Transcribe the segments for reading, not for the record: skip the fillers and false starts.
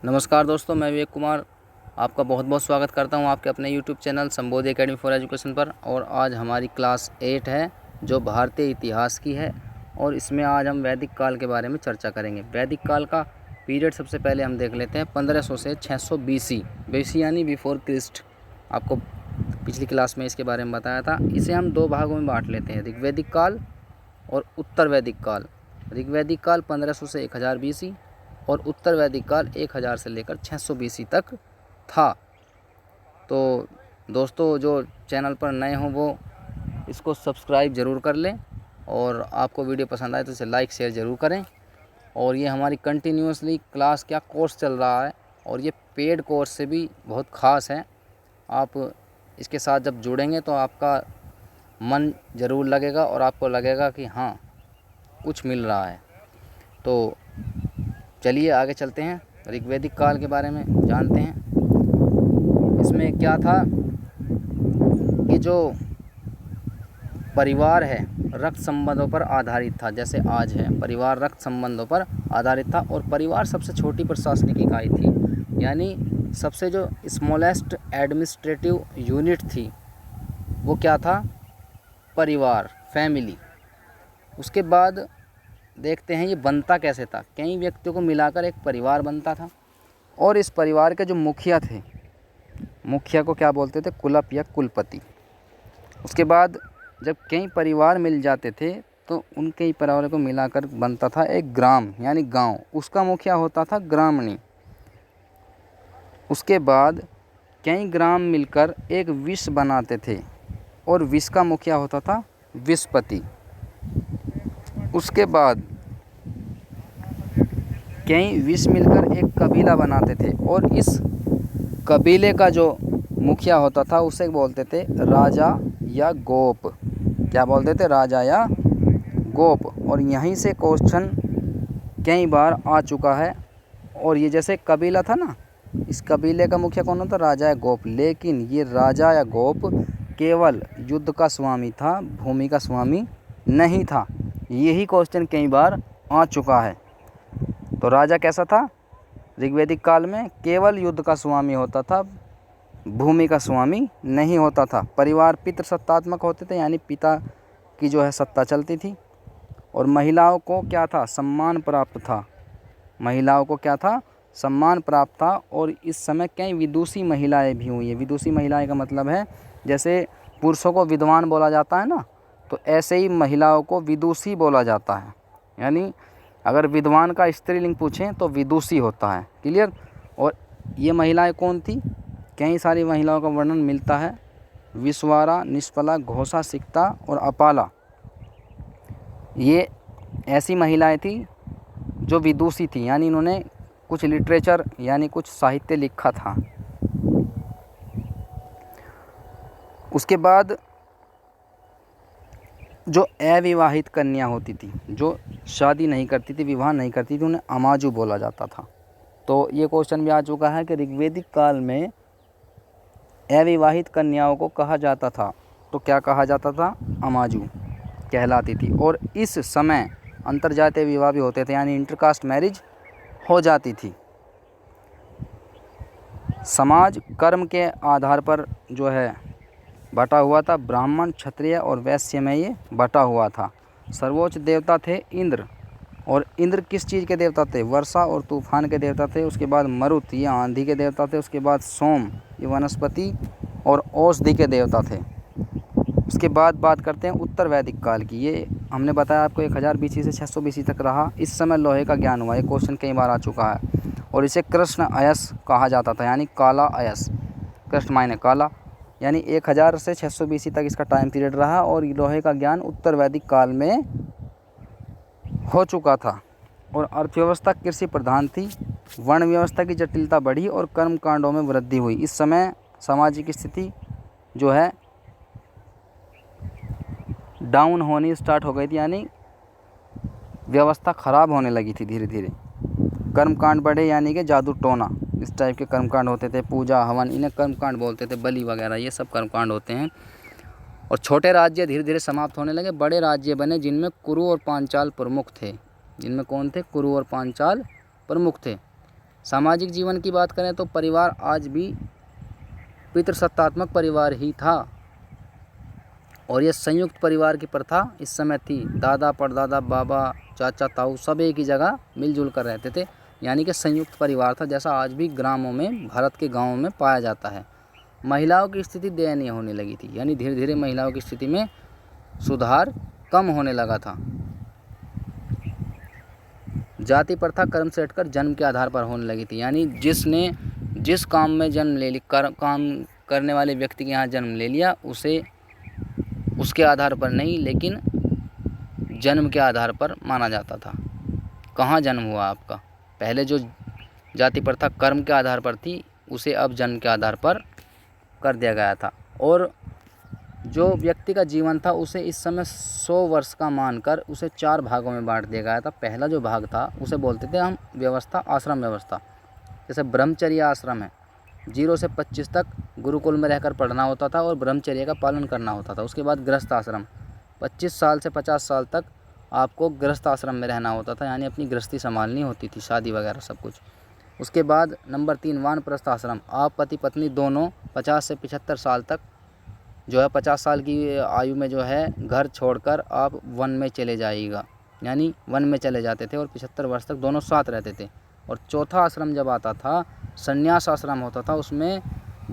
नमस्कार दोस्तों, मैं विवेक कुमार आपका बहुत बहुत स्वागत करता हूं आपके अपने YouTube channel Sambodhi academy for education पर। और आज हमारी क्लास 8 है जो भारतीय इतिहास की है और इसमें आज हम वैदिक काल के बारे में चर्चा करेंगे। वैदिक काल का पीरियड सबसे पहले हम देख लेते हैं 1500 से 600 BC यानी बिफोर क्रिस्ट। आपको पिछली क्लास में इसके बारे में बताया था। इसे हम दो भागों में बांट लेते हैं, ऋग्वैदिक काल और उत्तर वैदिक काल। ऋग्वैदिक काल 1500 से 1000 BC और उत्तर वैदिक काल 1000 से लेकर 600 BC तक था। तो दोस्तों, जो चैनल पर नए हों वो इसको सब्सक्राइब ज़रूर कर लें और आपको वीडियो पसंद आए तो इसे लाइक शेयर ज़रूर करें। और ये हमारी कंटिन्यूसली क्लास क्या कोर्स चल रहा है और ये पेड कोर्स से भी बहुत ख़ास है। आप इसके साथ जब जुड़ेंगे तो आपका मन ज़रूर लगेगा और आपको लगेगा कि हाँ, कुछ मिल रहा है। तो चलिए आगे चलते हैं, ऋग्वैदिक काल के बारे में जानते हैं। इसमें क्या था कि जो परिवार है रक्त संबंधों पर आधारित था। जैसे आज है, परिवार रक्त संबंधों पर आधारित था और परिवार सबसे छोटी प्रशासनिक इकाई थी, यानी सबसे जो स्मॉलेस्ट एडमिनिस्ट्रेटिव यूनिट थी वो क्या था, परिवार, फैमिली। उसके बाद देखते हैं ये बनता कैसे था। कई व्यक्तियों को मिलाकर एक परिवार बनता था और इस परिवार के जो मुखिया थे, मुखिया को क्या बोलते थे, कुलप या कुलपति। उसके बाद जब कई परिवार मिल जाते थे तो उन कई परिवारों को मिलाकर बनता था एक ग्राम यानी गांव। उसका मुखिया होता था ग्रामणी। उसके बाद कई ग्राम मिलकर एक विष बनाते थे और विष का मुखिया होता था विषपति। उसके बाद कई विष मिलकर एक कबीला बनाते थे और इस कबीले का जो मुखिया होता था उसे बोलते थे राजा या गोप। क्या बोलते थे, राजा या गोप। और यहीं से क्वेश्चन कई बार आ चुका है। और ये जैसे कबीला था ना, इस कबीले का मुखिया कौन होता, राजा या गोप। लेकिन ये राजा या गोप केवल युद्ध का स्वामी था, भूमि का स्वामी नहीं था। यही क्वेश्चन कई बार आ चुका है। तो राजा कैसा था ऋग्वैदिक काल में, केवल युद्ध का स्वामी होता था, भूमि का स्वामी नहीं होता था। परिवार पितृसत्तात्मक होते थे, यानी पिता की जो है सत्ता चलती थी। और महिलाओं को क्या था, सम्मान प्राप्त था। महिलाओं को क्या था, सम्मान प्राप्त था। और इस समय कई विदुषी महिलाएं भी हुई हैं। विदुषी महिलाएं का मतलब है जैसे पुरुषों को विद्वान बोला जाता है ना, तो ऐसे ही महिलाओं को विदुषी बोला जाता है। यानी अगर विद्वान का स्त्रीलिंग पूछें तो विदुषी होता है। क्लियर। और ये महिलाएं कौन थी, कई सारी महिलाओं का वर्णन मिलता है। विश्वारा, निष्पला, घोषा, सिक्ता और अपाला, ये ऐसी महिलाएं थी जो विदुषी थी, यानी इन्होंने कुछ लिटरेचर यानी कुछ साहित्य लिखा था। उसके बाद जो अविवाहित कन्या होती थी, जो शादी नहीं करती थी, विवाह नहीं करती थी, उन्हें अमाजू बोला जाता था। तो ये क्वेश्चन भी आ चुका है कि ऋग्वैदिक काल में अविवाहित कन्याओं को कहा जाता था, तो क्या कहा जाता था, अमाजू कहलाती थी। और इस समय अंतर्जातीय विवाह भी होते थे, यानी इंटरकास्ट मैरिज हो जाती थी। समाज कर्म के आधार पर जो है बटा हुआ था। ब्राह्मण, क्षत्रिय और वैश्य में ये बटा हुआ था। सर्वोच्च देवता थे इंद्र। और इंद्र किस चीज़ के देवता थे, वर्षा और तूफान के देवता थे। उसके बाद मरुत, ये आंधी के देवता थे। उसके बाद सोम, ये वनस्पति और औषधि के देवता थे। उसके बाद बात करते हैं उत्तर वैदिक काल की। ये हमने बताया आपको 1000 BC से 600 BC तक रहा। इस समय लोहे का ज्ञान हुआ। ये क्वेश्चन कई बार आ चुका है। और इसे कृष्ण अयस कहा जाता था, यानी काला अयस। कृष्ण मायने काला, यानी 1000 से 600 BC तक इसका टाइम पीरियड रहा। और लोहे का ज्ञान उत्तर वैदिक काल में हो चुका था। और अर्थव्यवस्था कृषि प्रधान थी। वर्ण व्यवस्था की जटिलता बढ़ी और कर्म कांडों में वृद्धि हुई। इस समय सामाजिक स्थिति जो है डाउन होनी स्टार्ट हो गई थी, यानी व्यवस्था खराब होने लगी थी धीरे धीरे। कर्मकांड बढ़े, यानी कि जादू टोना, इस टाइप के कर्मकांड होते थे। पूजा हवन, इन्हें कर्मकांड बोलते थे। बलि वगैरह, ये सब कर्मकांड होते हैं। और छोटे राज्य धीरे धीरे समाप्त होने लगे। बड़े राज्य बने जिनमें कुरु और पांचाल प्रमुख थे। जिनमें कौन थे, कुरु और पांचाल प्रमुख थे। सामाजिक जीवन की बात करें तो परिवार आज भी पितृसत्तात्मक परिवार ही था और यह संयुक्त परिवार की प्रथा इस समय थी। दादा परदादा बाबा चाचा ताऊ सब एक ही जगह मिलजुल कर रहते थे, यानी कि संयुक्त परिवार था, जैसा आज भी ग्रामों में, भारत के गांवों में पाया जाता है। महिलाओं की स्थिति दयनीय होने लगी थी, यानी धीरे धीरे महिलाओं की स्थिति में सुधार कम होने लगा था। जाति प्रथा कर्म से हटकर जन्म के आधार पर होने लगी थी, यानी जिसने जिस काम में जन्म ले ली, काम करने वाले व्यक्ति के यहाँ जन्म ले लिया, उसे उसके आधार पर नहीं लेकिन जन्म के आधार पर माना जाता था। कहाँ जन्म हुआ आपका, पहले जो जाति प्रथा कर्म के आधार पर थी उसे अब जन्म के आधार पर कर दिया गया था। और जो व्यक्ति का जीवन था उसे इस समय 100 वर्ष का मानकर उसे 4 भागों में बांट दिया गया था। पहला जो भाग था उसे बोलते थे हम व्यवस्था, आश्रम व्यवस्था। जैसे ब्रह्मचर्य आश्रम है, 0 से 25 तक गुरुकुल में रहकर पढ़ना होता था और ब्रह्मचर्य का पालन करना होता था। उसके बाद गृहस्थ आश्रम, 25 साल से 50 साल तक आपको गृहस्थ आश्रम में रहना होता था, यानी अपनी गृहस्थी संभालनी होती थी, शादी वगैरह सब कुछ। उसके बाद नंबर 3 वानप्रस्थ आश्रम, आप पति पत्नी दोनों 50 से 75 साल तक जो है 50 साल की आयु में जो है घर छोड़कर आप वन में चले जाइएगा, यानी वन में चले जाते थे और 75 वर्ष तक दोनों साथ रहते थे। और चौथा आश्रम जब आता था संन्यास आश्रम होता था, उसमें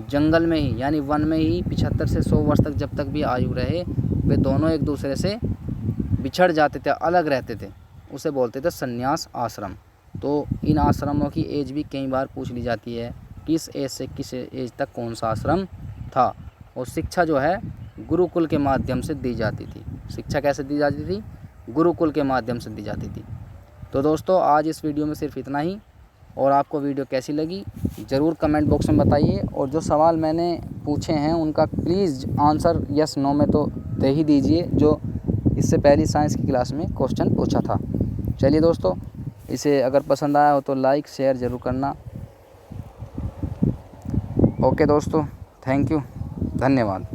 जंगल में ही यानी वन में ही 75 से 100 वर्ष तक जब तक भी आयु रहे वे दोनों एक दूसरे से बिछड़ जाते थे, अलग रहते थे, उसे बोलते थे संन्यास आश्रम। तो इन आश्रमों की एज भी कई बार पूछ ली जाती है, किस एज से किस एज तक कौन सा आश्रम था। और शिक्षा जो है गुरुकुल के माध्यम से दी जाती थी। शिक्षा कैसे दी जाती थी? गुरुकुल के माध्यम से दी जाती थी। तो दोस्तों आज इस वीडियो में सिर्फ इतना ही, और आपको वीडियो कैसी लगी ज़रूर कमेंट बॉक्स में बताइए। और जो सवाल मैंने पूछे हैं उनका प्लीज़ आंसर यस नो में तो दे ही दीजिए, जो इससे पहली साइंस की क्लास में क्वेश्चन पूछा था। चलिए दोस्तों, इसे अगर पसंद आया हो तो लाइक शेयर ज़रूर करना। ओके दोस्तों, थैंक यू, धन्यवाद।